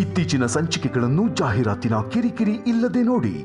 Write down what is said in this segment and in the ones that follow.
ಇತ್ತೀಚಿನ ಸಂಚಿಕೆಗಳನ್ನು ಜಾಹೀರಾತಿನ ಕಿರಿಕಿರಿ ಇಲ್ಲದೆ ನೋಡಿ.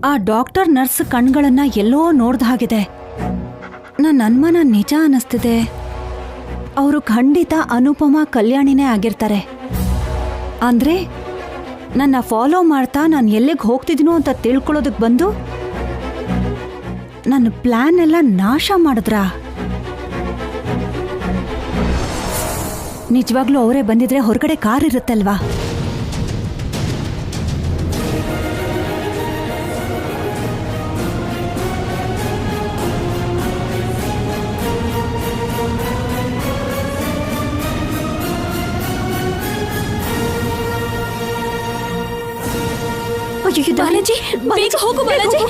ಆ ಡಾಕ್ಟರ್ ನರ್ಸ್ ಕಣ್ಗಳನ್ನ ಎಲ್ಲೋ ನೋಡ್ದ ಹಾಗಿದೆ. ನನ್ನ ಅನುಮಾನ ನಿಜ ಅನ್ನಿಸ್ತಿದೆ. ಅವರು ಖಂಡಿತ ಅನುಪಮಾ ಕಲ್ಯಾಣಿನೇ ಆಗಿರ್ತಾರೆ. ಅಂದ್ರೆ ನನ್ನ ಫಾಲೋ ಮಾಡ್ತಾ ನಾನು ಎಲ್ಲಿಗೆ ಹೋಗ್ತಿದ್ದೀನೋ ಅಂತ ತಿಳ್ಕೊಳ್ಳೋದಕ್ಕೆ ಬಂದು ನನ್ನ ಪ್ಲಾನ್ ಎಲ್ಲ ನಾಶ ಮಾಡಿದ್ರಾ? ನಿಜವಾಗ್ಲೂ ಅವರೇ ಬಂದಿದ್ರೆ ಹೊರಗಡೆ ಕಾರ್ ಇರುತ್ತಲ್ವಾ? ಬಾಲಾಜಿ, ಬೇಗ ಹೋಗು ಬಾಲಾಜಿ.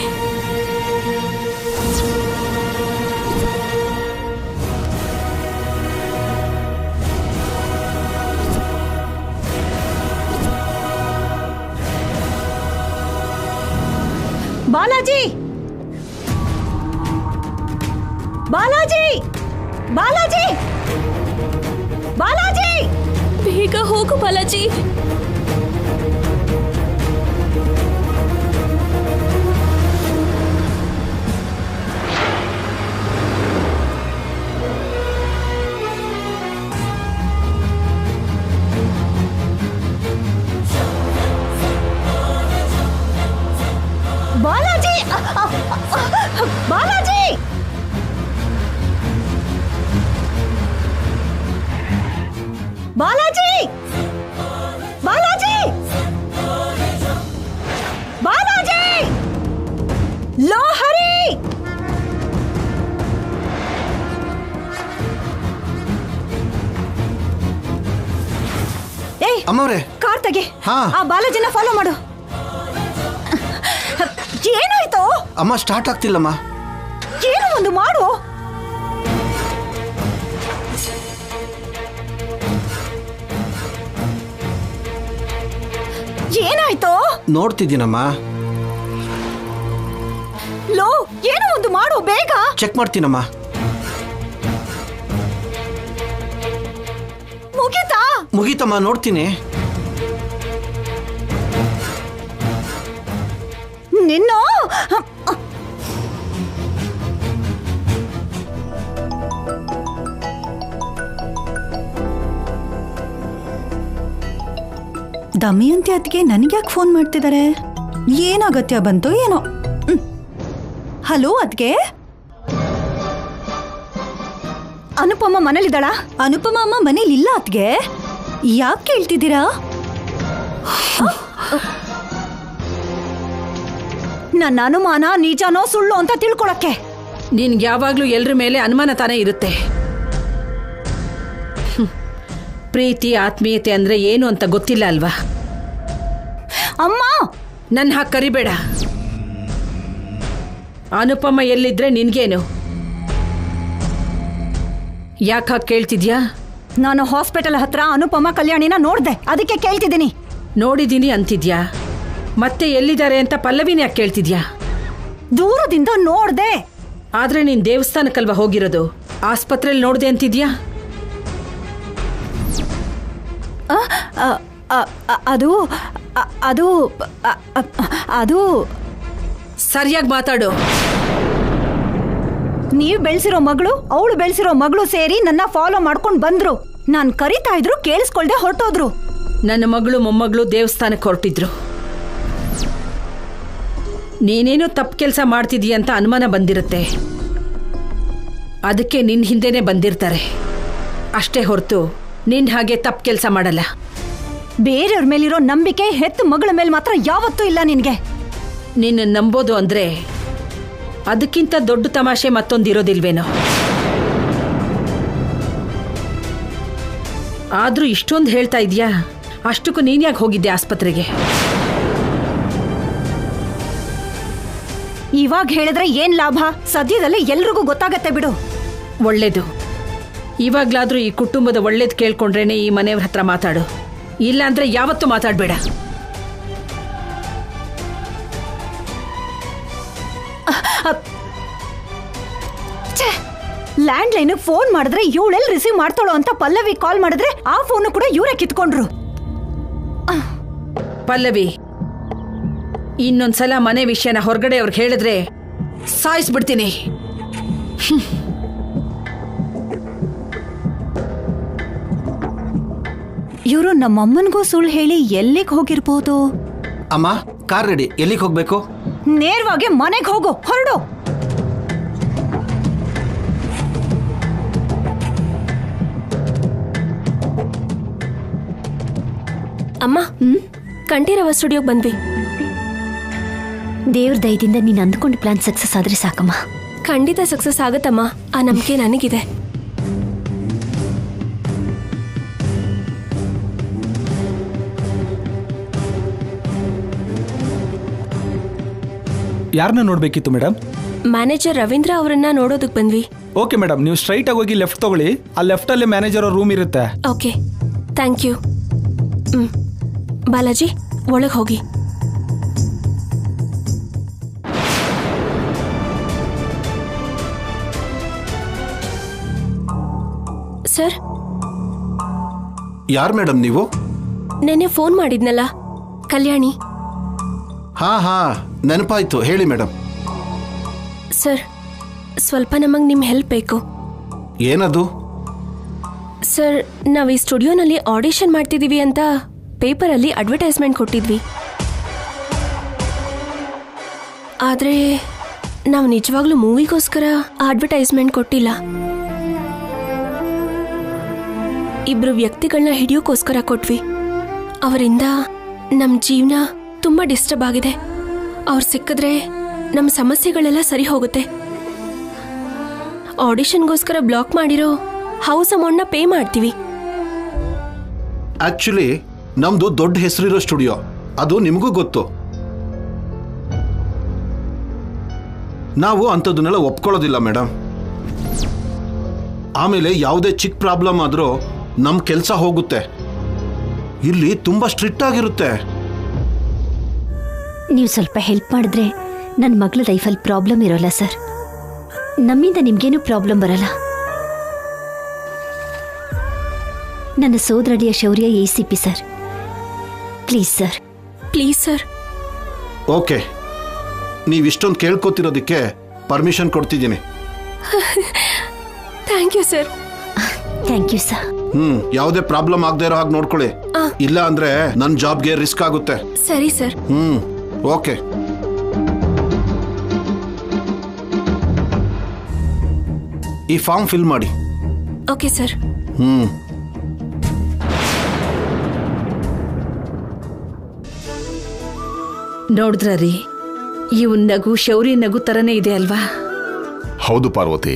ಬಾಲಾಜಿ, ಬಾಲಾಜಿ, ಬಾಲಾಜಿ, ಬಾಲಾಜಿ, ಬೇಗ ಹೋಗು ಬಾಲಾಜಿ. ಬಾಲಾಜಿ, ಬಾಲಾಜಿ, ಬಾಲಾಜಿ, ಬಾಲಾಜಿ, ಬಾಲಾಜಿ, ಲೋಹರಿ, ಏಯ್ ಅಮ್ಮವ್ರೆ, ಕಾರ್ ತೆಗೆ. ಹಾ. ಆ ಬಾಲಾಜಿನ ಫಾಲೋ ಮಾಡು. ಏನಾಯ್ತು? ಅಮ್ಮ ಸ್ಟಾರ್ಟ್ ಆಗ್ತಿಲ್ಲಮ್ಮ. ಏನು ಒಂದು ಮಾಡು. ಏನಾಯ್ತು? ನೋಡ್ತಿದ್ದೀನಮ್ಮ. ಲೋ, ಏನೋ ಒಂದು ಮಾಡು ಬೇಗ. ಚೆಕ್ ಮಾಡ್ತೀನಮ್ಮ. ಮುಗಿತಾ? ಮುಗೀತಮ್ಮ, ನೋಡ್ತೀನಿ. ನಿನ್ನ ದಮಯಂತಿ ಅತ್ತಿಗೆ ನನಗ್ಯಾಕೆ ಫೋನ್ ಮಾಡ್ತಿದ್ದಾರೆ? ಏನಾಗತ್ಯ ಬಂತು ಏನೋ. ಹಲೋ ಅದ್ಗೆ, ಅನುಪಮ ಮನೇಲಿದ್ದಾಳ? ಅನುಪಮ ಅಮ್ಮ ಮನೇಲಿಲ್ಲ ಅದ್ಗೆ. ಯಾಕೆ ಕೇಳ್ತಿದ್ದೀರಾ? ನನ್ನ ಅನುಮಾನ ನಿಜನೋ ಸುಳ್ಳು ಅಂತ ತಿಳ್ಕೊಳಕ್ಕೆ. ನಿನ್ಗೆ ಯಾವಾಗ್ಲೂ ಎಲ್ರ ಮೇಲೆ ಅನುಮಾನ ತಾನೇ ಇರುತ್ತೆ. ಪ್ರೀತಿ ಆತ್ಮೀಯತೆ ಅಂದ್ರೆ ಏನು ಅಂತ ಗೊತ್ತಿಲ್ಲ ಅಲ್ವಾ? ಅಮ್ಮ, ನನ್ನ ಹಾಗೆ ಕರಿಬೇಡ. ಅನುಪಮ ಎಲ್ಲಿದ್ರೆ ನಿನ್ಗೇನು? ಯಾಕೆ ಹಾಗೆ ಕೇಳ್ತಿದ್ಯಾ? ನಾನು ಹಾಸ್ಪಿಟಲ್ ಹತ್ರ ಅನುಪಮ ಕಲ್ಯಾಣಿನ ನೋಡ್ದೆ, ಅದಕ್ಕೆ ಕೇಳ್ತಿದ್ದೀನಿ. ನೋಡಿದೀನಿ ಅಂತಿದ್ಯಾ, ಮತ್ತೆ ಎಲ್ಲಿದ್ದಾರೆ ಅಂತ ಪಲ್ಲವಿನ ಯಾಕೆ ಕೇಳ್ತಿದ್ಯಾ? ದೂರದಿಂದ ನೋಡ್ದೆ. ಆದ್ರೆ ನೀನ್ ದೇವಸ್ಥಾನಕ್ಕಲ್ವಾ ಹೋಗಿರೋದು, ಆಸ್ಪತ್ರೆಯಲ್ಲಿ ನೋಡ್ದೆ ಅಂತಿದ್ಯಾ? ಅದು ಅದು ಅದು ಸರಿಯಾಗಿ ಮಾತಾಡು. ನೀವ್ ಬೆಳೆಸಿರೋ ಮಗಳು, ಅವಳು ಬೆಳೆಸಿರೋ ಮಗಳು ಸೇರಿ ನನ್ನ ಫಾಲೋ ಮಾಡ್ಕೊಂಡು ಬಂದ್ರು. ನಾನ್ ಕರಿತಾ ಇದ್ರು, ಕೇಳಿಸ್ಕೊಳ್ದೆ ಹೊರಟೋದ್ರು. ನನ್ನ ಮಗಳು ಮೊಮ್ಮಗಳು ದೇವಸ್ಥಾನಕ್ಕೆ ಹೊರಟಿದ್ರು. ನೀನೇನೋ ತಪ್ಪು ಕೆಲಸ ಮಾಡ್ತಿದೀಯ ಅಂತ ಅನುಮಾನ ಬಂದಿರುತ್ತೆ, ಅದಕ್ಕೆ ನಿನ್ನ ಹಿಂದೆನೇ ಬಂದಿರ್ತಾರೆ ಅಷ್ಟೇ ಹೊರತು ನಿನ್ನ ಹಾಗೆ ತಪ್ಪು ಕೆಲಸ ಮಾಡಲ್ಲ. ಬೇರೆಯವ್ರ ಮೇಲಿರೋ ನಂಬಿಕೆ ಹೆತ್ತು ಮಗಳ ಮೇಲೆ ಮಾತ್ರ ಯಾವತ್ತೂ ಇಲ್ಲ ನಿನ್ಗೆ. ನಿನ್ನ ನಂಬೋದು ಅಂದ್ರೆ ಅದಕ್ಕಿಂತ ದೊಡ್ಡ ತಮಾಷೆ ಮತ್ತೊಂದಿರೋದಿಲ್ವೇನೋ. ಆದ್ರೂ ಇಷ್ಟೊಂದು ಹೇಳ್ತಾ ಇದೀಯಾ, ಅಷ್ಟಕ್ಕೂ ನೀನ್ಯಾಕೆ ಹೋಗಿದ್ದೆ ಆಸ್ಪತ್ರೆಗೆ? ಇವಾಗ ಹೇಳಿದ್ರೆ ಏನ್ ಲಾಭ? ಸದ್ಯದಲ್ಲೇ ಎಲ್ರಿಗೂ ಗೊತ್ತಾಗತ್ತೆ ಬಿಡು. ಒಳ್ಳೇದು. ಇವಾಗ್ಲಾದ್ರೂ ಈ ಕುಟುಂಬದ ಒಳ್ಳೇದು ಕೇಳ್ಕೊಂಡ್ರೇನೆ ಈ ಮನೆಯವ್ರ ಹತ್ರ ಮಾತಾಡು, ಇಲ್ಲ ಅಂದ್ರೆ ಯಾವತ್ತೂ ಮಾತಾಡ್ಬೇಡ. ಲ್ಯಾಂಡ್ ಲೈನ್ ಫೋನ್ ಮಾಡಿದ್ರೆ ಇವಳೆಲ್ಲಿ ರಿಸೀವ್ ಮಾಡ್ತಾಳೋ ಅಂತ ಪಲ್ಲವಿ ಕಾಲ್ ಮಾಡಿದ್ರೆ ಆ ಫೋನ್ ಕೂಡ ಇವರೇ ಕಿತ್ಕೊಂಡ್ರು. ಪಲ್ಲವಿ, ಇನ್ನೊಂದ್ಸಲ ಮನೆ ವಿಷಯನ ಹೊರಗಡೆ ಅವ್ರಿಗೆ ಹೇಳಿದ್ರೆ ಸಾಯಿಸ್ಬಿಡ್ತೀನಿ. ಇವರು ನಮ್ಮಮ್ಮನಿಗೂ ಸುಳ್ಳು ಹೇಳಿ ಎಲ್ಲಿಗೆ ಹೋಗಿರ್ಬೋದು? ಅಮ್ಮ, ಕಾರ್ ರೆಡಿ. ಎಲ್ಲಿಗೆ ಹೋಗ್ಬೇಕು? ನೇರವಾಗಿ ಮನೆಗೆ ಹೋಗು, ಹೊರಡು. ಅಮ್ಮ ಕಂಠೀರವ ಸ್ಟುಡಿಯೋಗೆ ಬಂದ್ವಿ. ದೇವ್ರ ದಯದಿಂದ ನೀನು ಅಂದ್ಕೊಂಡು ಪ್ಲಾನ್ ಸಕ್ಸಸ್ ಆದ್ರೆ ಸಾಕಮ್ಮ. ಖಂಡಿತ ಸಕ್ಸಸ್ ಆಗತ್ತಮ್ಮ, ಆ ನಂಬಿಕೆ ನನಗಿದೆ. ಯಾರನ್ನ ನೋಡಬೇಕಿತ್ತು ಮೇಡಮ್? ಮ್ಯಾನೇಜರ್ ರವೀಂದ್ರ ಅವರನ್ನ ನೋಡೋದಕ್ಕೆ ಬಂದ್ವಿ. ಓಕೆ ಮೇಡಮ್, ನೀವು ಸ್ಟ್ರೈಟ್ ಆಗಿ ಹೋಗಿ ಲೆಫ್ಟ್ ತಗೊಳ್ಳಿ. ಆ ಲೆಫ್ಟಲ್ಲಿ ಮ್ಯಾನೇಜರ್ ರೂಮ್ ಇರುತ್ತೆ. Okay, thank you. ಬಾಲಾಜಿ ಒಳಗೆ ಹೋಗಿ. ಸರ್, ಯಾರು ಮೇಡಮ್ ನೀವು? ನೆನ್ನೆ ಫೋನ್ ಮಾಡಿದ್ನಲ್ಲ, ಕಲ್ಯಾಣಿ. ಹಾ ನೆನಪಾಯ್ತು, ಹೇಳಿ ಮೇಡಮ್. ಸರ್, ಸ್ವಲ್ಪ ನಮಗೆ ನಿಮ್ಮ ಹೆಲ್ಪ್ ಬೇಕು. ಏನದು? ಸರ್, ನಾವು ಈ ಸ್ಟುಡಿಯೋನಲ್ಲಿ ಆಡಿಷನ್ ಮಾಡ್ತಿದ್ದೀವಿ ಅಂತ ಪೇಪರಲ್ಲಿ ಅಡ್ವರ್ಟೈಸ್ಮೆಂಟ್ ಕೊಟ್ಟಿದ್ವಿ. ಆದರೆ ನಾವು ನಿಜವಾಗ್ಲೂ ಮೂವಿಗೋಸ್ಕರ ಅಡ್ವರ್ಟೈಸ್ಮೆಂಟ್ ಕೊಟ್ಟಿಲ್ಲ. ಇಬ್ರು ವ್ಯಕ್ತಿಗಳನ್ನ ಹಿಡಿಯೋಕ್ಕೋಸ್ಕರ ಕೊಟ್ವಿ. ಅವರಿಂದ ನಮ್ಮ ಜೀವನ ತುಂಬ ಡಿಸ್ಟರ್ಬ್ ಆಗಿದೆ. ಅವ್ರು ಸಿಕ್ಕಿದ್ರೆ ನಮ್ಮ ಸಮಸ್ಯೆಗಳೆಲ್ಲ ಸರಿ ಹೋಗುತ್ತೆ. ಆಡಿಷನ್ಗೋಸ್ಕರ ಬ್ಲಾಕ್ ಮಾಡಿರೋ ಹೌಸ್ ಅಮೌಂಟ್ನ ಪೇ ಮಾಡ್ತೀವಿ. ಆಕ್ಚುಲಿ ನಮ್ದು ದೊಡ್ಡ ಹೆಸರಿರೋ ಸ್ಟುಡಿಯೋ, ಅದು ನಿಮಗೂ ಗೊತ್ತು. ನಾವು ಅಂಥದ್ದನ್ನೆಲ್ಲ ಒಪ್ಕೊಳ್ಳೋದಿಲ್ಲ ಮೇಡಮ್. ಆಮೇಲೆ ಯಾವುದೇ ಚಿಕ್ಕ ಪ್ರಾಬ್ಲಮ್ ಆದರೂ ನಮ್ಮ ಕೆಲಸ ಹೋಗುತ್ತೆ. ಇಲ್ಲಿ ತುಂಬ ಸ್ಟ್ರಿಕ್ಟ್ ಆಗಿರುತ್ತೆ. ನೀವು ಸ್ವಲ್ಪ ಹೆಲ್ಪ್ ಮಾಡಿದ್ರೆ ನನ್ನ ಮಗಳ ಲೈಫಲ್ಲಿ ಪ್ರಾಬ್ಲಮ್ ಇರೋಲ್ಲ ಸರ್. ನಮ್ಮಿಂದ ನಿಮ್ಗೇನು ಪ್ರಾಬ್ಲಮ್ ಬರಲ್ಲ. ನನ್ನ ಸೋದರಡಿಯ Shaurya ACP sir. Please sir. Please sir. Okay, ನೀವಿಷ್ಟೊಂದು ಕೇಳ್ಕೊತಿರೋದಕ್ಕೆ ಪರ್ಮಿಷನ್ ಕೊಡ್ತಿದ್ದೀನಿ. Thank you sir. Thank you sir. ಯಾವುದೇ ಪ್ರಾಬ್ಲಮ್ ಆಗದೆ ಇರೋ ಹಾಗೆ ನೋಡ್ಕೊಳ್ಳಿ. ಇಲ್ಲ ಅಂದ್ರೆ ನನ್ನ ಜಾಬ್ಗೆ ರಿಸ್ಕ್ ಆಗುತ್ತೆ. ಸರಿ ಸರ್. ಓಕೆ. ಈ ಫಾರ್ಮ್ ಫಿಲ್ ಮಾಡಿ. Okay sir. ನೋಡಿದ್ರ ರೀ, ಇವ್ ನಗು ಶೌರ್ಯ ನಗು ತರನೇ ಇದೆ ಅಲ್ವಾ? ಹೌದು ಪಾರ್ವತಿ,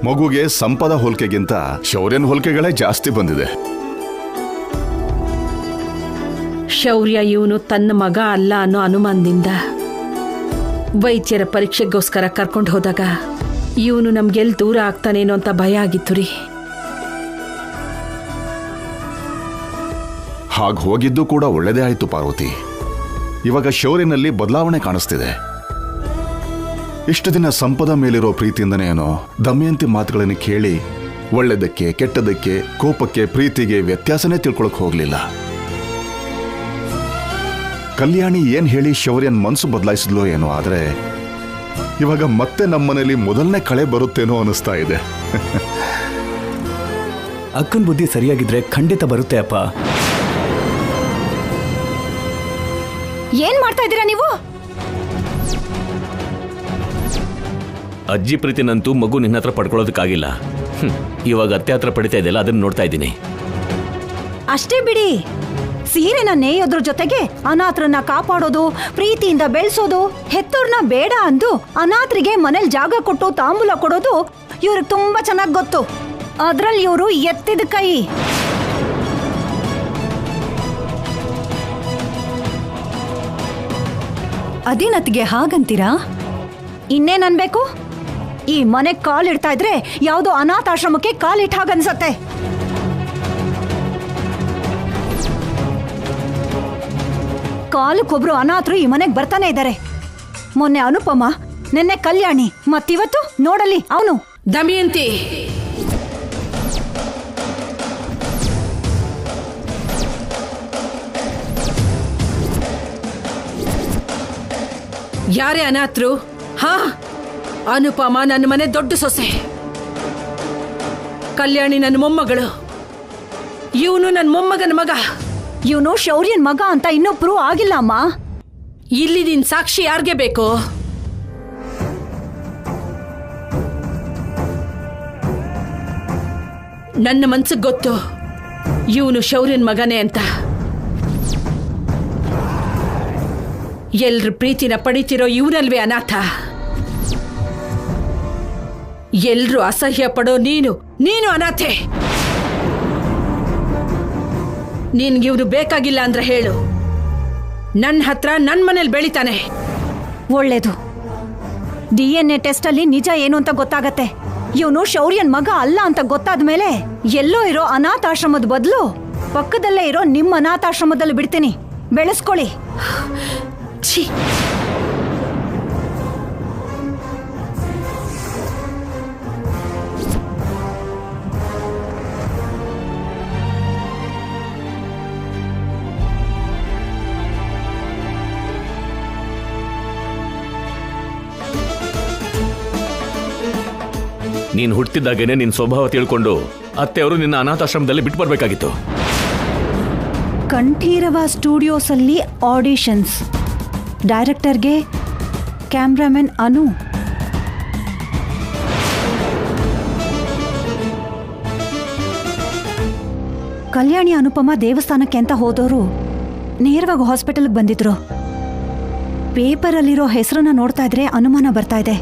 ಮಗುಗೆ ಸಂಪದ ಹೋಲಿಕೆಗಿಂತ ಶೌರ್ಯನ ಹೋಲಿಕೆಗಳೇ ಜಾಸ್ತಿ ಬಂದಿದೆ. ಶೌರ್ಯ ಇವನು ತನ್ನ ಮಗ ಅಲ್ಲ ಅನ್ನೋ ಅನುಮಾನದಿಂದ ವೈದ್ಯರ ಪರೀಕ್ಷೆಗೋಸ್ಕರ ಕರ್ಕೊಂಡು ಹೋದಾಗ ಇವನು ನಮ್ಗೆಲ್ಲಿ ದೂರ ಆಗ್ತಾನೇನೋ ಅಂತ ಭಯ ಆಗಿತ್ತು ರೀ. ಹಾಗೆ ಹೋಗಿದ್ದು ಕೂಡ ಒಳ್ಳೆದೇ ಆಯ್ತು ಪಾರ್ವತಿ. ಇವಾಗ ಶೌರ್ಯನಲ್ಲಿ ಬದಲಾವಣೆ ಕಾಣಿಸ್ತಿದೆ. ಇಷ್ಟು ದಿನ ಸಂಪದ ಮೇಲಿರೋ ಪ್ರೀತಿಯಿಂದನೇ ಏನೋ ದಮಯಂತಿ ಮಾತುಗಳನ್ನು ಕೇಳಿ ಒಳ್ಳೆದಕ್ಕೆ ಕೆಟ್ಟದಕ್ಕೆ ಕೋಪಕ್ಕೆ ಪ್ರೀತಿಗೆ ವ್ಯತ್ಯಾಸನೇ ತಿಳ್ಕೊಳಕ್ ಹೋಗ್ಲಿಲ್ಲ. ಕಲ್ಯಾಣಿ ಏನ್ ಹೇಳಿ ಶೌರ್ಯನ್ ಮನಸ್ಸು ಬದಲಾಯಿಸಿದ್ಲೋ ಏನೋ, ಆದ್ರೆ ಇವಾಗ ಮತ್ತೆ ನಮ್ಮನೇಲಿ ಮೊದಲನೇ ಕಳೆ ಬರುತ್ತೇನೋ ಅನಿಸ್ತಾ ಇದೆ. ಅಕ್ಕನ ಬುದ್ಧಿ ಸರಿಯಾಗಿದ್ರೆ ಖಂಡಿತ ಬರುತ್ತೆ ಅಪ್ಪ. ಏನ್ ಮಾಡ್ತಾ ಇದ್ದೀರಾ ನೀವು? ಅಜ್ಜಿ ಪ್ರೀತಿನಂತೂ ಮಗು ನಿನ್ನ ಹತ್ರ ಪಡ್ಕೊಳ್ಳೋದಕ್ಕಾಗಿಲ್ಲ. ಇವಾಗ ಅತ್ತೆ ಹತ್ರ ಪಡಿತಾ ಇದೆಯಲ್ಲ, ಅದನ್ನ ನೋಡ್ತಾ ಇದ್ದೀನಿ. ಅಷ್ಟೇ ಬಿಡಿ. ಸೀರೆನ ನೇಯೋದ್ರ ಜೊತೆಗೆ ಅನಾಥರನ್ನ ಕಾಪಾಡೋದು, ಪ್ರೀತಿಯಿಂದ ಬೆಳೆಸೋದು, ಹೆತ್ತೋರ್ನ ಬೇಡ ಅಂದು ಅನಾಥರಿಗೆ ಮನೇಲಿ ಜಾಗ ಕೊಟ್ಟು ತಾಂಬೂಲ ಕೊಡೋದು ಇವ್ರಿಗೆ ತುಂಬಾ ಚೆನ್ನಾಗಿ ಗೊತ್ತು. ಅದ್ರಲ್ಲಿ ಇವರು ಎತ್ತಿದ ಕೈ. ಅದೇನತ್ತಿಗೆ ಹಾಗಂತೀರಾ? ಇನ್ನೇನ್ ಅನ್ಬೇಕು? ಈ ಮನೆಗ್ ಕಾಲಿಡ್ತಾ ಇದ್ರೆ ಯಾವುದೋ ಅನಾಥಾಶ್ರಮಕ್ಕೆ ಕಾಲಿಟ್ಟ ಹಾಗನ್ಸತ್ತೆ. ಕಾಲಕ್ಕೊಬ್ರು ಅನಾಥರು ಈ ಮನೆಗೆ ಬರ್ತಾನೆ ಇದ್ದಾರೆ. ಮೊನ್ನೆ ಅನುಪಮ, ನಿನ್ನೆ ಕಲ್ಯಾಣಿ, ಮತ್ತಿವತ್ತು ನೋಡಲಿ ಅವನು ದಮಯಂತಿ. ಯಾರೇ ಅನಾಥರು? ಹಾ, ಅನುಪಮ ನನ್ನ ಮನೆ ದೊಡ್ಡ ಸೊಸೆ, ಕಲ್ಯಾಣಿ ನನ್ನ ಮೊಮ್ಮಗಳು, ಇವನು ನನ್ನ ಮೊಮ್ಮಗನ ಮಗ. ಇವನು ಶೌರ್ಯನ್ ಮಗ ಅಂತ ಇನ್ನೂ ಪ್ರೂವ್ ಆಗಿಲ್ಲ ಅಮ್ಮ. ಇಲ್ಲಿ ನಿನ್ ಸಾಕ್ಷಿ ಯಾರ್ಗೆ ಬೇಕು? ನನ್ನ ಮನ್ಸಿಗೆ ಗೊತ್ತು ಇವನು ಶೌರ್ಯನ್ ಮಗನೇ ಅಂತ. ಎಲ್ರ ಪ್ರೀತಿನ ಪಡಿತಿರೋ ಇವನಲ್ವೇ ಅನಾಥ. ಎಲ್ರು ಅಸಹ್ಯ ಪಡೋ ನೀನು ಅನಾಥೆ. ನಿನ್ಗೆ ಇವನು ಬೇಕಾಗಿಲ್ಲ ಅಂದ್ರೆ ಹೇಳು, ನನ್ನ ಹತ್ರ ನನ್ನ ಮನೇಲಿ ಬೆಳಿತಾನೆ. ಒಳ್ಳೇದು. DNA ಟೆಸ್ಟ್ ಅಲ್ಲಿ ನಿಜ ಏನು ಅಂತ ಗೊತ್ತಾಗತ್ತೆ. ಇವನು ಶೌರ್ಯನ್ ಮಗ ಅಲ್ಲ ಅಂತ ಗೊತ್ತಾದ ಮೇಲೆ ಎಲ್ಲೋ ಇರೋ ಅನಾಥಾಶ್ರಮದ ಬದಲು ಪಕ್ಕದಲ್ಲೇ ಇರೋ ನಿಮ್ಮ ಅನಾಥಾಶ್ರಮದಲ್ಲಿ ಬಿಡ್ತೀನಿ. ಬೆಳೆಸ್ಕೊಳ್ಳಿ. ಛೀ, ನೀನು ಹುಟ್ಟಿದಾಗೇನೆ ನಿನ್ನ ಸ್ವಭಾವ ತಿಳ್ಕೊಂಡು ಅತ್ತೆಯವರು ನಿನ್ನ ಅನಾಥಾಶ್ರಮದಲ್ಲಿ ಬಿಟ್ಟು ಬರಬೇಕಾಗಿತ್ತು. ಕಂಠೀರವ ಸ್ಟುಡಿಯೋಸ್ ಅಲ್ಲಿ ಆಡಿಷನ್ಸ್. ಡೈರೆಕ್ಟರ್ಗೆ ಕ್ಯಾಮ್ರಾಮನ್ ಅನು. ಕಲ್ಯಾಣಿ ಅನುಪಮ ದೇವಸ್ಥಾನಕ್ಕೆ ಅಂತ ಹೋದವರು ನೇರವಾಗಿ ಹಾಸ್ಪಿಟಲ್ಗೆ ಬಂದಿದ್ರು. ಪೇಪರಲ್ಲಿರೋ ಹೆಸರನ್ನ ನೋಡ್ತಾ ಇದ್ರೆ ಅನುಮಾನ ಬರ್ತಾ ಇದೆ.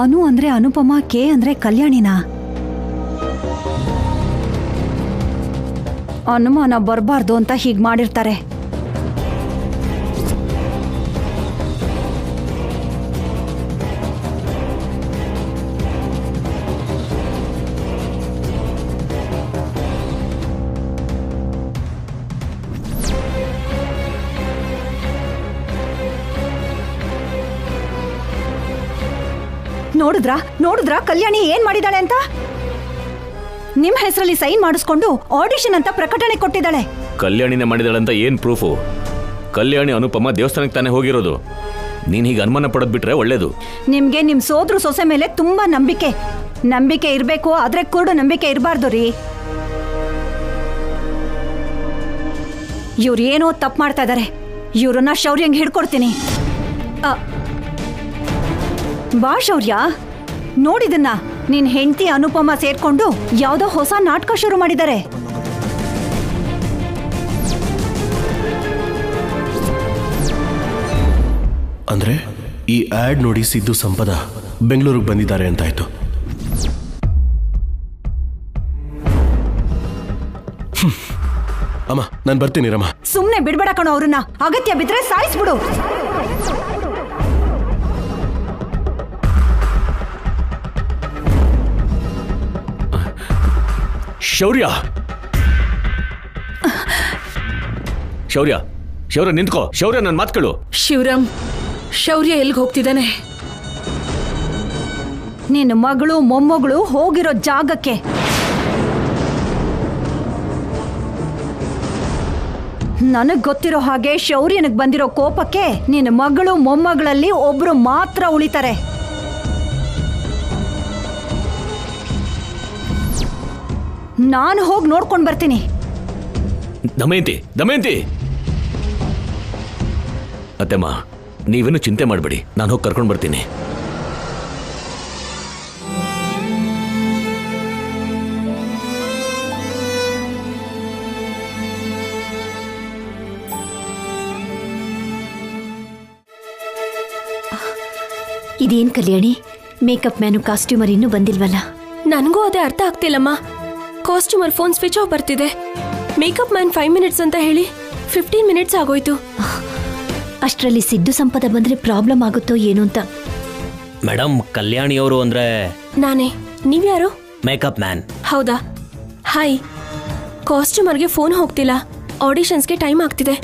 ಅನು ಅಂದ್ರೆ ಅನುಪಮ, ಕೆ ಅಂದ್ರೆ ಕಲ್ಯಾಣಿನಾ? ಅನುಮಾನ ಬರಬಾರ್ದು ಅಂತ ಹೀಗೆ ಮಾಡಿರ್ತಾರೆ. ನೋಡಿದ್ರಾ ಕಲ್ಯಾಣಿ ಏನ್ ಮಾಡಿದಾಳೆ ಅಂತ? ನಿಮ್ ಹೆಸರಲ್ಲಿ ಸೈನ್ ಮಾಡಿಸ್ಕೊಂಡು ಆಡಿಷನ್ ಅಂತ ಪ್ರಕಟಣೆ ಕೊಟ್ಟಿದ್ದಾಳೆ. ಕಲ್ಯಾಣಿನೇ ಮಾಡಿದಾಳಂತ ಏನ್ ಪ್ರೂಫು? ಕಲ್ಯಾಣಿ ಅನುಪಮ ದೇವಸ್ಥಾನಕ್ಕೆ ತಾನೇ ಹೋಗಿರೋದು. ನೀನ್ ಹೀಗೆ ಅನುಮಾನ ಪಡೋದ್ ಬಿಟ್ರೆ ಒಳ್ಳೇದು. ನಿಮ್ಗೆ ನಿಮ್ ಸೋದ್ರು ಸೊಸೆ ಮೇಲೆ ತುಂಬಾ ನಂಬಿಕೆ ಇರ್ಬೇಕು, ಆದ್ರೆ ಕುರುಡು ನಂಬಿಕೆ ಇರಬಾರ್ದು ರೀ. ಇವ್ರು ಏನೋ ತಪ್ಪು ಮಾಡ್ತಾ ಇದಾರೆ. ಇವ್ರನ್ನ ಶೌರ್ಯಂಗ್ ಹಿಡ್ಕೊಡ್ತೀನಿ. ಬಾ ಶೌರ್ಯ, ನೋಡಿದನ್ನ ನಿನ್ ಹೆಂಡತಿ ಅನುಪಮ ಸೇರ್ಕೊಂಡು ಯಾವ್ದೋ ಹೊಸ ನಾಟಕ ಶುರು ಮಾಡಿದ್ದಾರೆ. ಅಂದ್ರೆ ಈ ಆಡ್ ನೋಡಿ ಸಿದ್ದು ಸಂಪದ ಬೆಂಗಳೂರಿಗೆ ಬಂದಿದ್ದಾರೆ ಅಂತಾಯ್ತು. ಅಮ್ಮ ನಾನು ಬರ್ತೀನಿ ರಮ್ಮ. ಸುಮ್ನೆ ಬಿಡ್ಬೇಡ ಕಣೋ ಅವ್ರನ್ನ. ಅಗತ್ಯ ಬಿದ್ರೆ ಸಾಯಿಸ್ಬಿಡು. ಶೌರ್ಯ ಶೌರ್ಯ ಶೌರ್ಯ ನಿಂತ್ಕೋ. ಶೌರ್ಯ ನನ್ನ ಮಾತುಗಳು. ಶಿವರಾಮ್, ಶೌರ್ಯ ಎಲ್ಲಿಗೆ ಹೋಗ್ತಿದ್ದಾನೆ? ನಿನ್ನ ಮಗಳು ಮೊಮ್ಮಗಳು ಹೋಗಿರೋ ಜಾಗಕ್ಕೆ. ನನಗ್ ಗೊತ್ತಿರೋ ಹಾಗೆ ಶೌರ್ಯನಿಗೆ ಬಂದಿರೋ ಕೋಪಕ್ಕೆ ನಿನ್ನ ಮಗಳು ಮೊಮ್ಮಗಳಲ್ಲಿ ಒಬ್ರು ಮಾತ್ರ ಉಳಿತಾರೆ. ನಾನು ಹೋಗಿ ನೋಡ್ಕೊಂಡು ಬರ್ತೀನಿ. ದಮಯಂತಿ ಅತ್ತೆಮ್ಮ, ನೀವೇನು ಚಿಂತೆ ಮಾಡಬೇಡಿ, ನಾನು ಹೋಗಿ ಕರ್ಕೊಂಡು ಬರ್ತೀನಿ. ಇದೇನ್ ಕಲ್ಯಾಣಿ, ಮೇಕಪ್ ಮ್ಯಾನು ಕಾಸ್ಟ್ಯೂಮರ್ ಇನ್ನೂ ಬಂದಿಲ್ವಲ್ಲ? ನನಗೂ ಅದೇ ಅರ್ಥ ಆಗ್ತಿಲ್ಲಮ್ಮ. ಕಾಸ್ಟ್ಯೂಮರ್ ಫೋನ್ ಸ್ವಿಚ್ ಆಫ್ ಬರ್ತಿದೆ. ಮೇಕಪ್ ಮ್ಯಾನ್ 5 ಮಿನಿಟ್ಸ್ ಅಂತ ಹೇಳಿ 15 ಮಿನಿಟ್ಸ್ ಆಗೋಯ್ತು. ಅಷ್ಟರಲ್ಲಿ ಸಿದ್ದು ಸಂಪದ ಬಂದ್ರೆ ಪ್ರಾಬ್ಲಮ್ ಆಗುತ್ತೋ ಏನು ಅಂತ. ಮೇಡಮ್, ಕಲ್ಯಾಣಿಯವರು ಅಂದ್ರೆ ನಾನೇ. ನೀವ್ಯಾರು? Makeup man. ಹೌದಾ? ಹಾಯ್. ಕಾಸ್ಟ್ಯೂಮರ್ಗೆ ಫೋನ್ ಹೋಗ್ತಿಲ್ಲ, ಆಡಿಷನ್ಸ್ಗೆ ಟೈಮ್ ಆಗ್ತಿದೆ.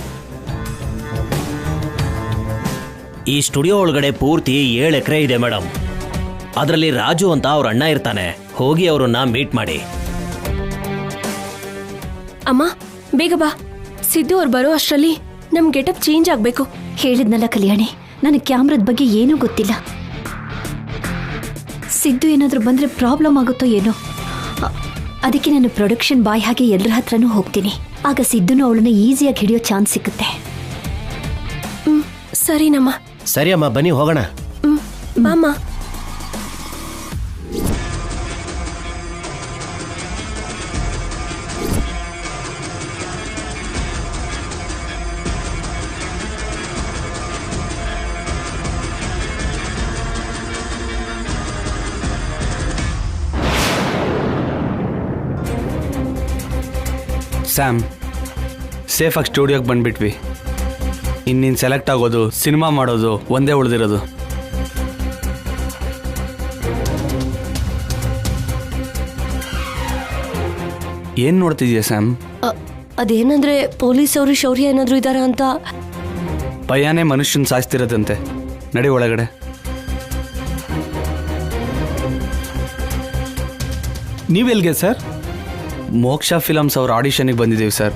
ಈ ಸ್ಟುಡಿಯೋ ಒಳಗಡೆ ಪೂರ್ತಿ 7 ಎಕರೆ ಇದೆ ಮೇಡಮ್. ಅದರಲ್ಲಿ ರಾಜು ಅಂತ ಅವ್ರ ಅಣ್ಣ ಇರ್ತಾನೆ. ಹೋಗಿ ಅವ್ರನ್ನ ಮೀಟ್ ಮಾಡಿ. ಅಮ್ಮ ಬೇಗ ಬಾ. ಸಿದ್ದು ಅವ್ರು ಬರೋ ಅಷ್ಟರಲ್ಲಿ ನಮ್ ಗೆಟಪ್ ಚೇಂಜ್ ಆಗ್ಬೇಕು. ಹೇಳಿದ್ನಲ್ಲ ಕಲ್ಯಾಣಿ, ನನಗೆ ಕ್ಯಾಮ್ರಾದ ಬಗ್ಗೆ ಏನೂ ಗೊತ್ತಿಲ್ಲ. ಸಿದ್ದು ಏನಾದರೂ ಬಂದ್ರೆ ಪ್ರಾಬ್ಲಮ್ ಆಗುತ್ತೋ ಏನೋ. ಅದಕ್ಕೆ ನಾನು ಪ್ರೊಡಕ್ಷನ್ ಬಾಯ್ ಹಾಗೆ ಎಲ್ಲರ ಹತ್ರನೂ ಹೋಗ್ತೀನಿ. ಆಗ ಸಿದ್ದುನು ಅವಳನ್ನ ಈಸಿಯಾಗಿ ಹಿಡಿಯೋ ಚಾನ್ಸ್ ಸಿಗುತ್ತೆ. ಸರಿನಮ್ಮ. ಸರಿ ಅಮ್ಮ, ಬನ್ನಿ ಹೋಗೋಣ. ಬಾಮ್ಮ. ಸ್ಯಾಮ್, ಸೇಫಾಗಿ ಸ್ಟುಡಿಯೋಗೆ ಬಂದುಬಿಟ್ವಿ. ಇನ್ನೀನು ಸೆಲೆಕ್ಟ್ ಆಗೋದು, ಸಿನಿಮಾ ಮಾಡೋದು ಒಂದೇ ಉಳಿದಿರೋದು. ಏನು ನೋಡ್ತಿದ್ಯಾ ಸ್ಯಾಮ್? ಅದೇನಂದ್ರೆ ಪೊಲೀಸ್ ಅವರು ಶೌರ್ಯ ಏನಾದರೂ ಇದ್ದಾರಾ ಅಂತ. ಭಯನೇ ಮನುಷ್ಯನ ಸಾಯಿಸ್ತಿರೋದಂತೆ. ನಡಿ ಒಳಗಡೆ. ನೀವೆಲ್ಗೆ ಸರ್? ಮೋಕ್ಷ ಫಿಲಮ್ಸ್ ಅವ್ರ ಆಡಿಷನ್ಗೆ ಬಂದಿದ್ದೀವಿ ಸರ್.